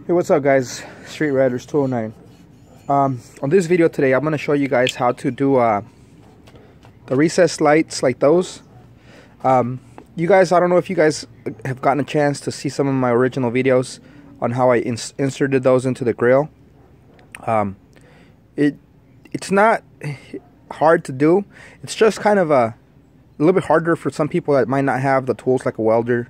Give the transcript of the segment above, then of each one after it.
Hey, what's up guys? Street Riders 209. On this video today, I'm going to show you guys how to do the recessed lights like those. You guys, I don't know if you guys have gotten a chance to see some of my original videos on how I inserted those into the grill. It's not hard to do. It's just kind of a little bit harder for some people that might not have the tools like a welder,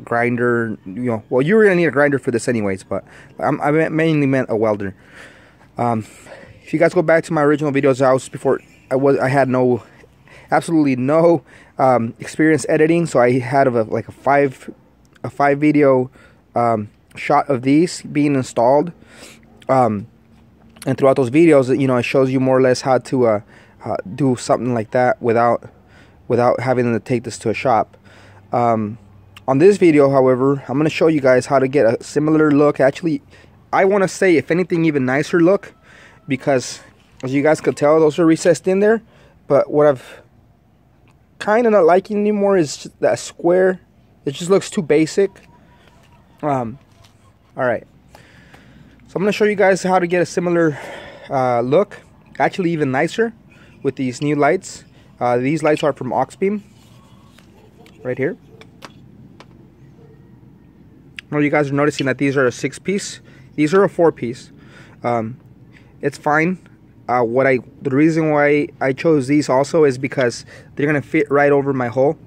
grinder. Well, you're gonna need a grinder for this anyways, but I mainly meant a welder. If you guys go back to my original videos, I had absolutely no experience editing, so I had a five video shot of these being installed, and throughout those videos, it shows you more or less how to do something like that without having to take this to a shop. On this video, however, I'm going to show you guys how to get a similar look. Actually, I want to say, if anything, even nicer look, because as you guys could tell, those are recessed in there. But what I've kind of not liking anymore is just that square. It just looks too basic. Alright, so I'm going to show you guys how to get a similar look, actually even nicer, with these new lights. These lights are from Auxbeam, right here. Well, you guys are noticing that these are a 6-piece. These are a 4-piece. It's fine. The reason why I chose these also is because they're gonna fit right over my hole.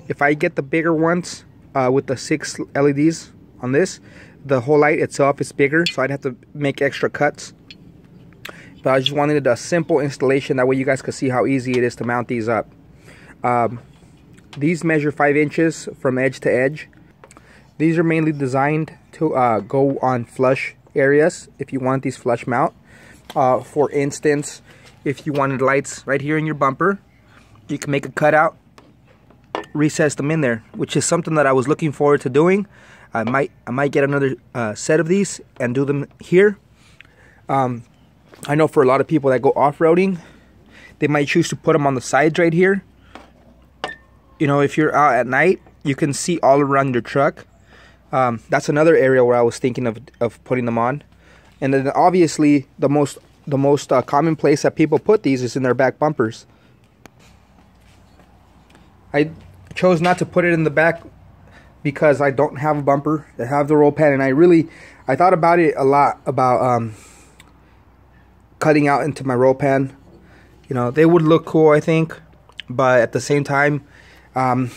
If I get the bigger ones with the 6 LEDs on this, the whole light itself is bigger, so I'd have to make extra cuts. But I just wanted a simple installation, that way you guys could see how easy it is to mount these up. These measure 5 inches from edge to edge. These are mainly designed to go on flush areas if you want these flush mount. For instance, if you wanted lights right here in your bumper, you can make a cutout, recess them in there, which is something that I was looking forward to doing. I might get another set of these and do them here. I know for a lot of people that go off-roading, they might choose to put them on the sides right here. If you're out at night, you can see all around your truck. That's another area where I was thinking of putting them on. And then obviously the most common place that people put these is in their back bumpers. I chose not to put it in the back because I don't have a bumper. I have the roll pan, and I thought about it a lot, about cutting out into my roll pan. They would look cool, I think, but at the same time, I'm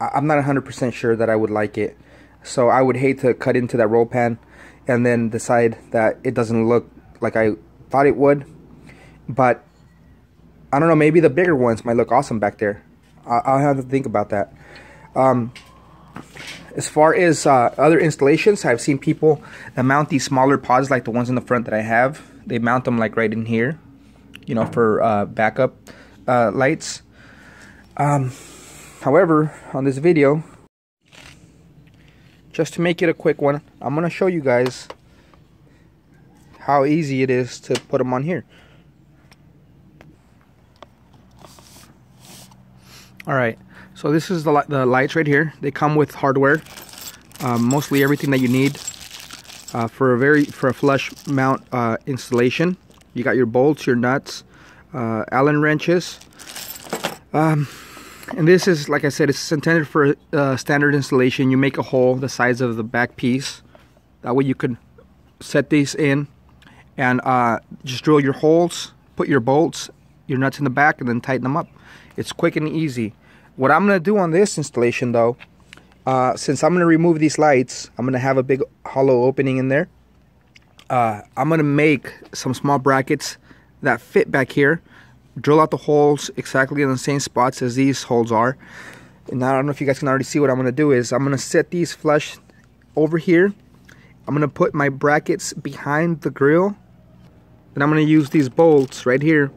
not 100% sure that I would like it. So I would hate to cut into that roll pan and then decide that it doesn't look like I thought it would. But I don't know, maybe the bigger ones might look awesome back there. I'll have to think about that. As far as other installations, I've seen people that mount these smaller pods like the ones in the front that I have. They mount them like right in here, for backup lights. However, on this video, just to make it a quick one, I'm going to show you guys how easy it is to put them on here. Alright, so this is the lights right here. They come with hardware, mostly everything that you need for a flush mount installation. You got your bolts, your nuts, Allen wrenches. And this is, like I said, it's intended for standard installation. You make a hole the size of the back piece. That way you can set these in and just drill your holes, put your bolts, your nuts in the back, and then tighten them up. It's quick and easy. What I'm going to do on this installation, though, since I'm going to remove these lights, I'm going to have a big hollow opening in there. I'm going to make some small brackets that fit back here. Drill out the holes exactly in the same spots as these holes are. And I don't know if you guys can already see what I'm going to do is I'm going to set these flush over here. I'm going to put my brackets behind the grill. And I'm going to use these bolts right here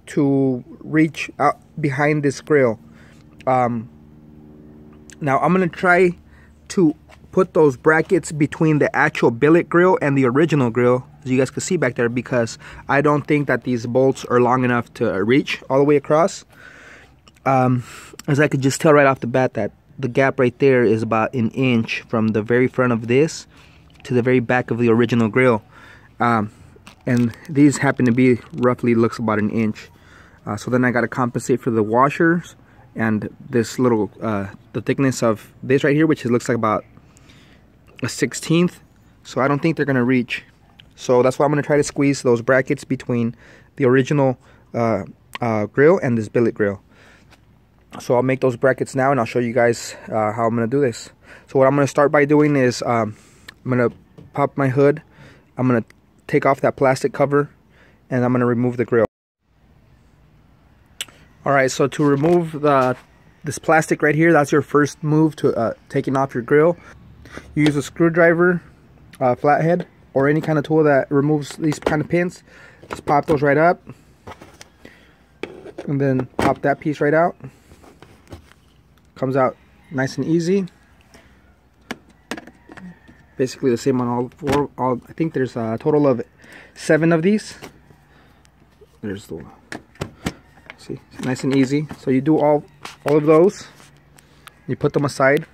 to reach out behind this grill. Now I'm going to try to put those brackets between the actual billet grill and the original grill, as you guys can see back there, because I don't think that these bolts are long enough to reach all the way across. As I could just tell right off the bat that the gap right there is about an inch from the very front of this to the very back of the original grill. And these happen to be roughly, looks about an inch. So then I got to compensate for the washers and this little, the thickness of this right here, which looks like about a 1/16. So I don't think they're going to reach. So that's why I'm going to try to squeeze those brackets between the original grill and this billet grill. So I'll make those brackets now, and I'll show you guys how I'm going to do this. So what I'm going to start by doing is I'm going to pop my hood. I'm going to take off that plastic cover, and I'm going to remove the grill. Alright, so to remove this plastic right here, that's your first move to taking off your grill. You use a screwdriver, flathead, or any kind of tool that removes these kind of pins. Just pop those right up, and then pop that piece right out. Comes out nice and easy. Basically the same on all four. I think there's a total of 7 of these. There's the one. See, it's nice and easy. So you do all of those. You put them aside,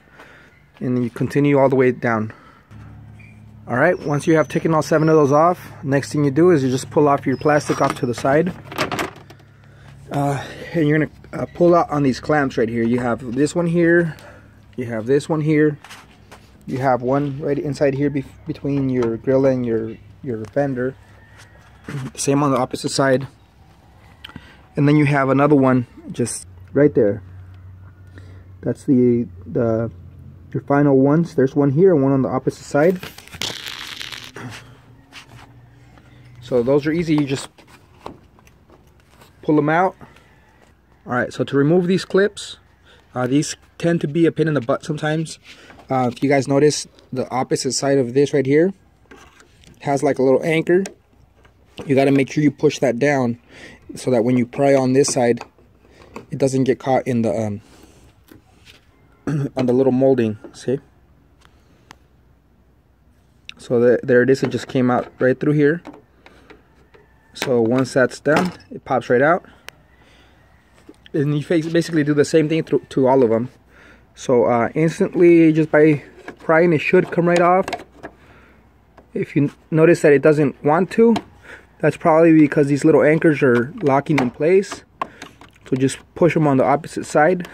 and you continue all the way down. All right. Once you have taken all 7 of those off, next thing you do is you just pull off your plastic off to the side. And you're gonna pull out on these clamps right here. You have this one here, you have this one here, you have one right inside here between your grill and your fender. Same on the opposite side. And then you have another one just right there. That's your final ones. There's one here and one on the opposite side. So those are easy. You just pull them out. Alright, so to remove these clips, these tend to be a pain in the butt sometimes. If you guys notice, the opposite side of this right here has like a little anchor. You got to make sure you push that down so that when you pry on this side, it doesn't get caught in the on the little molding. See? So there it is. It just came out right through here. So once that's done, it pops right out. And you basically do the same thing to all of them. So instantly, just by prying, it should come right off. If you notice that it doesn't want to, that's probably because these little anchors are locking in place. So just push them on the opposite side.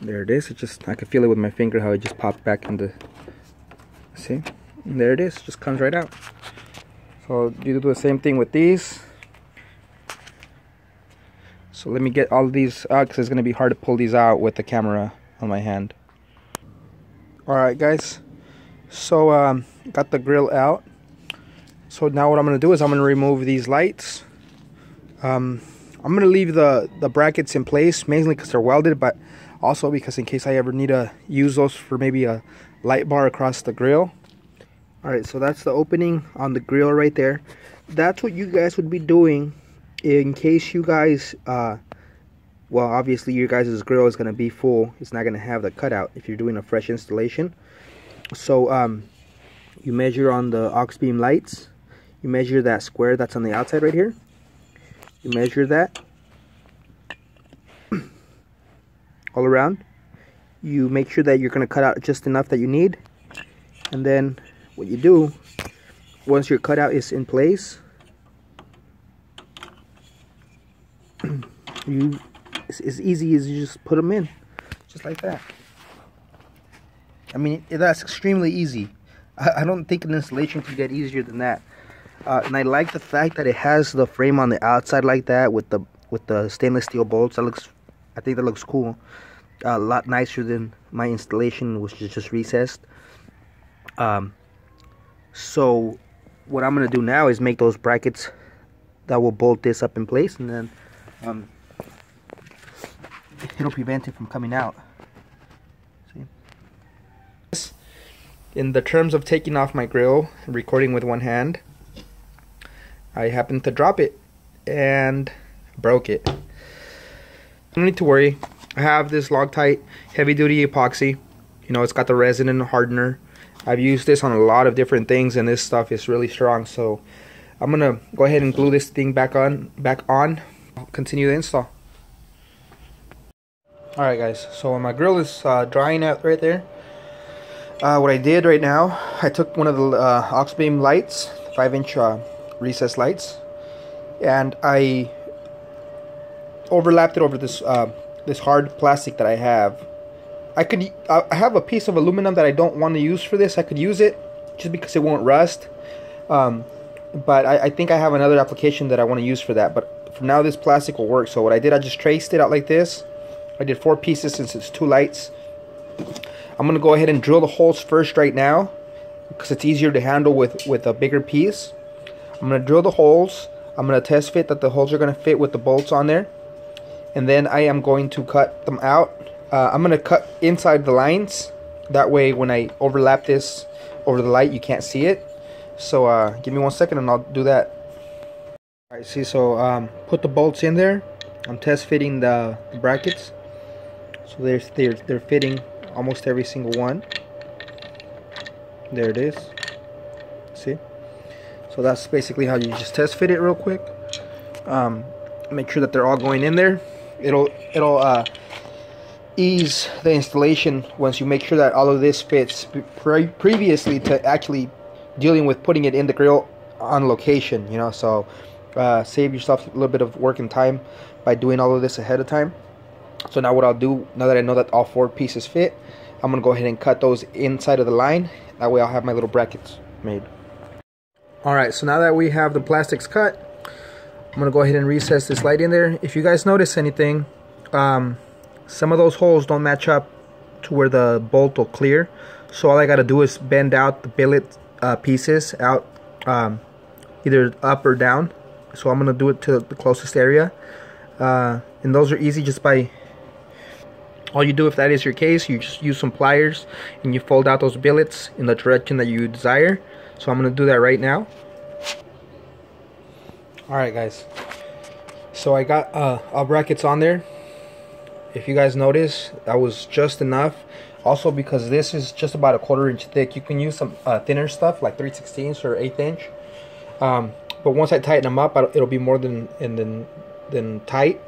There it is. I can feel it with my finger how it just popped back into. See? And there it is, just comes right out. So you do the same thing with these. So let me get all of these out because it's going to be hard to pull these out with the camera on my hand. Alright guys, so got the grill out. So now what I'm going to do is I'm going to remove these lights. I'm going to leave the brackets in place, mainly because they're welded, but also because in case I ever need to use those for maybe a light bar across the grill. Alright, so that's the opening on the grill right there. That's what you guys would be doing in case you guys, well, obviously your guys' grill is going to be full. It's not going to have the cutout if you're doing a fresh installation. So, you measure on the Auxbeam lights. You measure that square that's on the outside right here. You measure that all around. You make sure that you're going to cut out just enough that you need. And then what you do, once your cutout is in place, it's as easy as you just put them in, just like that. I mean, that's extremely easy. I don't think an installation could get easier than that. And I like the fact that it has the frame on the outside like that with the stainless steel bolts. I think that looks cool. A lot nicer than my installation, which is just recessed. So what I'm going to do now is make those brackets that will bolt this up in place, and then it'll prevent it from coming out. See? In the terms of taking off my grill and recording with one hand, I happened to drop it and broke it. No need to worry. I have this Loctite heavy duty epoxy. You know, it's got the resin and the hardener. I've used this on a lot of different things, and this stuff is really strong, so I'm gonna go ahead and glue this thing back on. I'll continue the install. Alright guys, so when my grill is drying out right there, what I did right now, I took one of the Auxbeam lights, 5-inch recessed lights, and I overlapped it over this this hard plastic that I have. I have a piece of aluminum that I don't want to use for this. I could use it just because it won't rust, but I think I have another application that I want to use for that. But for now, this plastic will work. So what I did, I just traced it out like this. I did 4 pieces since it's 2 lights. I'm gonna go ahead and drill the holes first right now because it's easier to handle with a bigger piece. I'm gonna drill the holes. I'm gonna test fit that the holes are gonna fit with the bolts on there, and then I am going to cut them out. I'm gonna cut inside the lines. That way, when I overlap this over the light, you can't see it. So give me 1 second, and I'll do that. All right, see, so put the bolts in there. I'm test fitting the brackets. So they're fitting almost every single one. There it is. See? So that's basically how you just test fit it real quick. Make sure that they're all going in there. It'll ease the installation once you make sure that all of this fits previously to actually dealing with putting it in the grill on location, you know. So save yourself a little bit of work and time by doing all of this ahead of time. So now what I'll do, now that I know that all 4 pieces fit, I'm gonna go ahead and cut those inside of the line. That way I'll have my little brackets made. Alright, so now that we have the plastics cut, I'm gonna go ahead and recess this light in there. If you guys notice anything, some of those holes don't match up to where the bolt will clear. So all I gotta do is bend out the billet pieces out, either up or down. So I'm gonna do it to the closest area, and those are easy just by, all you do if that is your case, you just use some pliers and you fold out those billets in the direction that you desire. So I'm gonna do that right now. Alright guys, so I got all brackets on there. If you guys notice, that was just enough. Also, because this is just about a 1/4 inch thick, you can use some thinner stuff like 3/16 or 1/8 inch. But once I tighten them up, it'll be more than tight.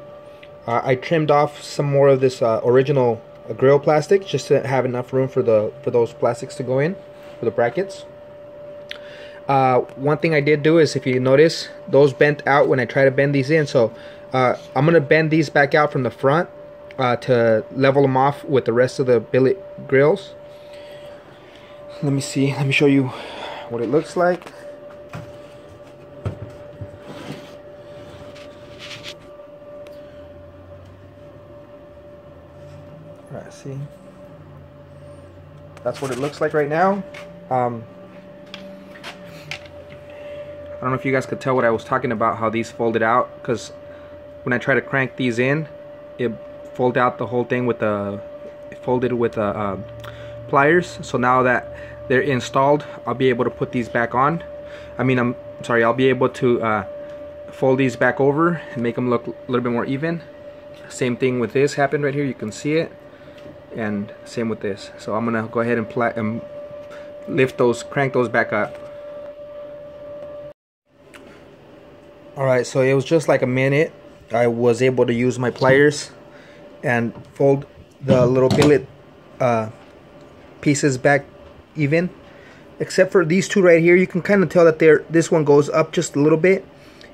I trimmed off some more of this original grill plastic just to have enough room for those plastics to go in for the brackets. One thing I did do is, if you notice, those bent out when I try to bend these in. So I'm gonna bend these back out from the front to level them off with the rest of the billet grills. Let me see. Let me show you what it looks like. Alright, see, that's what it looks like right now. I don't know if you guys could tell what I was talking about, how these folded out, because when I try to crank these in, it folded out the whole thing with folded with pliers. So now that they're installed, I'll be able to put these back on. I'm sorry, I'll be able to fold these back over and make them look a little bit more even. Same thing with this happened right here, you can see it. And same with this. So I'm gonna go ahead and lift those, crank those back up. Alright, so it was just like a minute. I was able to use my pliers and fold the little billet pieces back even. Except for these two right here, you can kind of tell that this one goes up just a little bit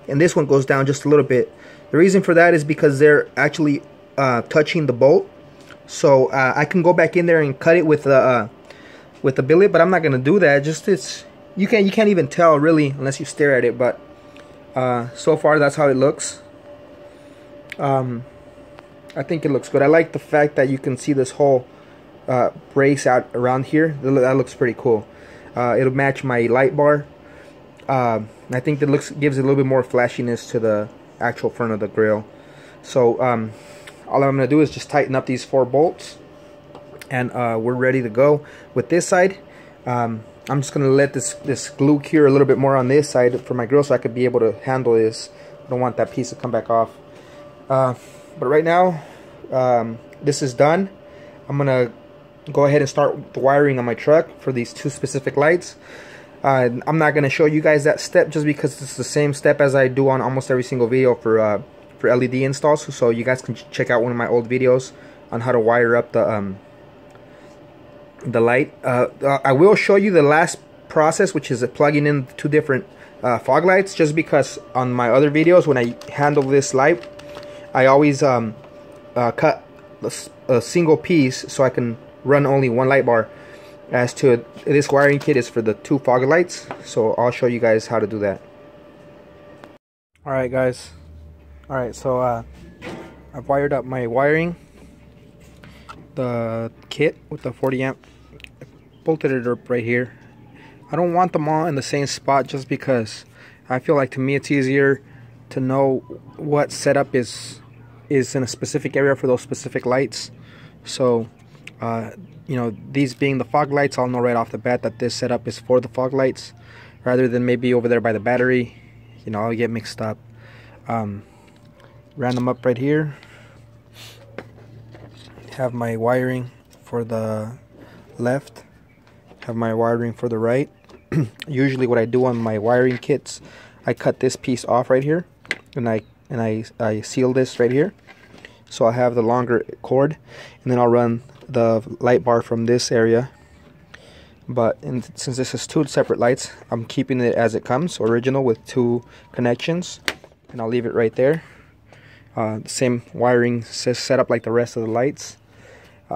and this one goes down just a little bit. The reason for that is because they're actually touching the bolt. So I can go back in there and cut it with the billet, but I'm not gonna do that. You can't even tell really unless you stare at it. But so far that's how it looks. I think it looks good. I like the fact that you can see this whole brace out around here. That looks pretty cool. It'll match my light bar. I think that gives it a little bit more flashiness to the actual front of the grill. So all I'm going to do is just tighten up these 4 bolts, and we're ready to go. With this side, I'm just going to let this glue cure a little bit more on this side for my grill so I could be able to handle this. I don't want that piece to come back off. But right now, this is done. I'm going to go ahead and start the wiring on my truck for these 2 specific lights. I'm not going to show you guys that step just because it's the same step as I do on almost every single video for LED installs. So you guys can check out one of my old videos on how to wire up the light. I will show you the last process, which is plugging in 2 different fog lights, just because on my other videos when I handle this light, I always cut a single piece so I can run only 1 light bar. As to this wiring kit is for the 2 fog lights, so I'll show you guys how to do that. Alright guys, alright, so I've wired up my wiring, the kit with the 40 amp, bolted it up right here. I don't want them all in the same spot just because I feel like to me it's easier to know what setup is in a specific area for those specific lights. So you know, these being the fog lights, I'll know right off the bat that this setup is for the fog lights rather than maybe over there by the battery. You know, I'll get mixed up. Ran them up right here. Have my wiring for the left, have my wiring for the right. Usually what I do on my wiring kits, I cut this piece off right here and I seal this right here, so I'll have the longer cord, and then I'll run the light bar from this area. But since this is 2 separate lights, I'm keeping it as it comes, original with 2 connections, and I'll leave it right there. The same wiring set up like the rest of the lights.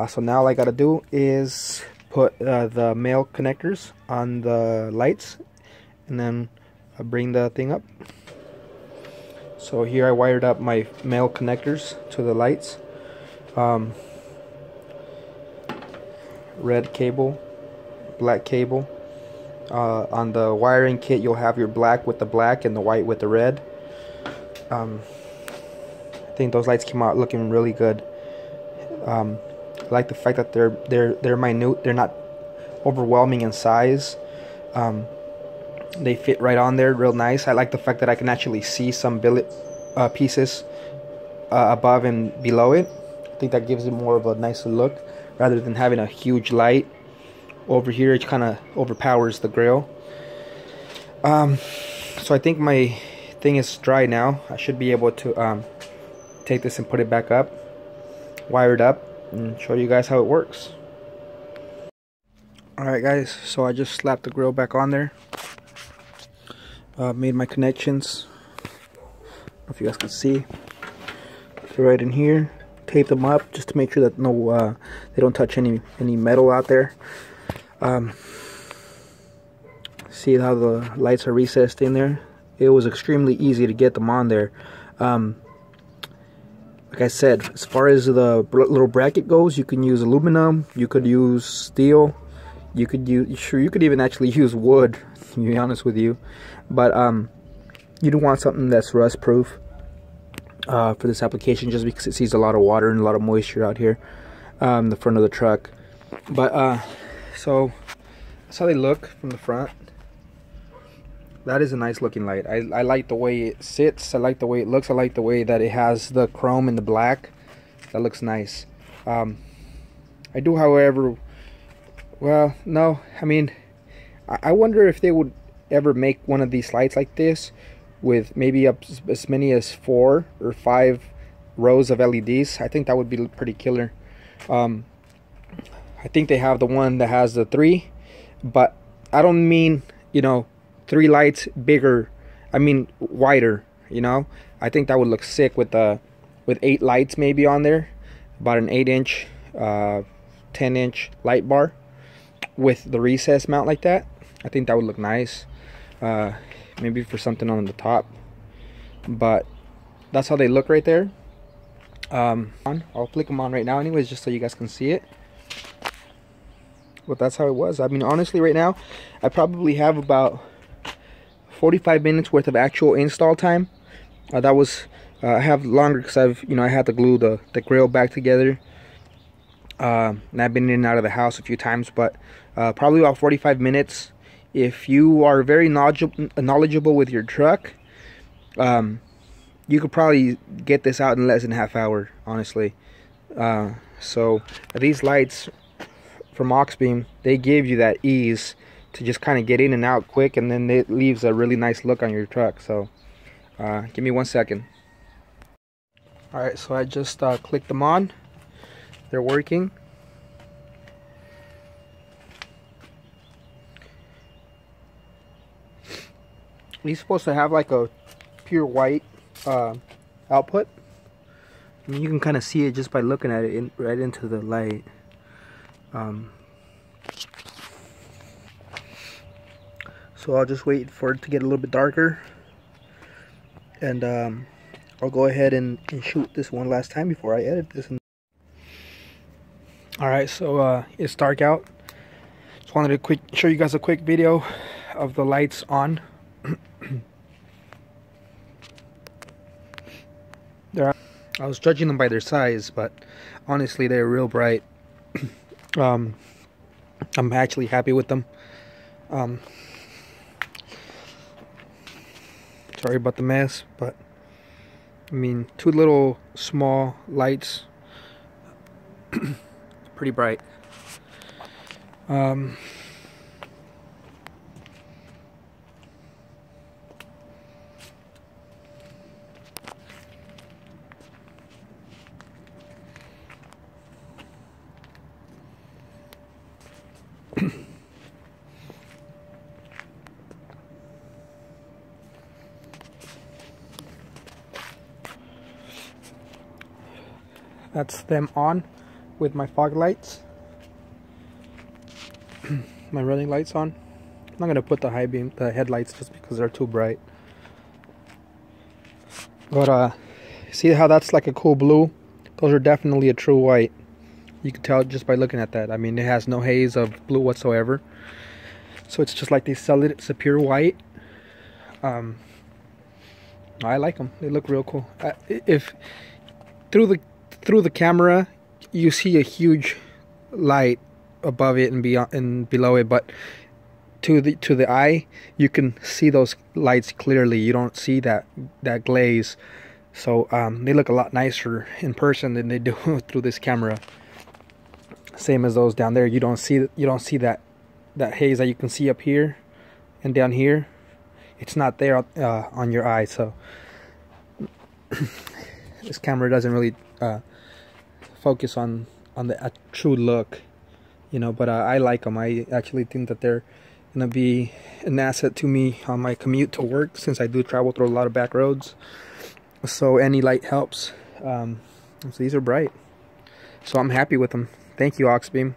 So now all I gotta do is put the male connectors on the lights, and then bring the thing up. So here I wired up my male connectors to the lights. Red cable, black cable. On the wiring kit you'll have your black with the black and the white with the red. I think those lights came out looking really good. I like the fact that they're minute, they're not overwhelming in size. They fit right on there real nice. I like the fact that I can actually see some billet pieces above and below it. I think that gives it more of a nicer look rather than having a huge light over here. It kind of overpowers the grill. So I think my thing is dry now. I should be able to take this and put it back up, wire it up, and show you guys how it works. Alright guys, so I just slapped the grill back on there. Made my connections. I don't know if you guys can see. They're right in here. Tape them up just to make sure that no they don't touch any metal out there. See how the lights are recessed in there? It was extremely easy to get them on there. Like I said, as far as the little bracket goes, you can use aluminum, you could use steel, you could even actually use wood, to be honest with you. But you do want something that's rust proof for this application, just because it sees a lot of water and a lot of moisture out here, the front of the truck. But so that's how they look from the front. That is a nice looking light. I like the way it sits. I like the way it looks. I like the way that it has the chrome and the black. That looks nice. I do, however, well, no, I mean, I wonder if they would ever make one of these lights like this with maybe up as many as 4 or 5 rows of LEDs. I think that would be pretty killer. I think they have the one that has the 3, but I don't mean, you know, 3 lights bigger, I mean wider, you know. I think that would look sick with 8 lights maybe on there, about an 8-inch 10-inch light bar with the recess mount like that. I think that would look nice, maybe for something on the top. But that's how they look right there. I'll flick them on right now anyways, just so you guys can see it. But that's how it was. I mean, honestly, right now I probably have about 45 minutes worth of actual install time. That was I have longer because I had to glue the grill back together, and I've been in and out of the house a few times, but probably about 45 minutes. If you are very knowledgeable with your truck, you could probably get this out in less than a half hour, honestly. So these lights from Auxbeam, they give you that ease to just kind of get in and out quick, and then it leaves a really nice look on your truck. So give me 1 second. Alright, so I just clicked them on. They're working. He's supposed to have like a pure white output. I mean, you can kind of see it just by looking at it right into the light. So I'll just wait for it to get a little bit darker, and I'll go ahead and shoot this one last time before I edit this. Alright, so it's dark out. Just wanted to show you guys a quick video of the lights on. I was judging them by their size, but honestly they're real bright. I'm actually happy with them. Sorry about the mess, but I mean, 2 little small lights, pretty bright. That's them on with my fog lights. My running lights on. I'm not gonna put the high beam, the headlights, just because they're too bright. But see how that's like a cool blue? Those are definitely a true white. You can tell just by looking at that. I mean, it has no haze of blue whatsoever. So it's just like they sell it. It's a pure white. I like them. They look real cool. If through the camera you see a huge light above it and beyond and below it, but to the eye you can see those lights clearly. You don't see that glaze. So they look a lot nicer in person than they do through this camera. Same as those down there. You don't see that haze that you can see up here and down here. It's not there on your eye. So this camera doesn't really focus on the true look, you know. But I like them. I actually think that they're gonna be an asset to me on my commute to work, since I do travel through a lot of back roads. So any light helps. So these are bright. So I'm happy with them. Thank you, Auxbeam.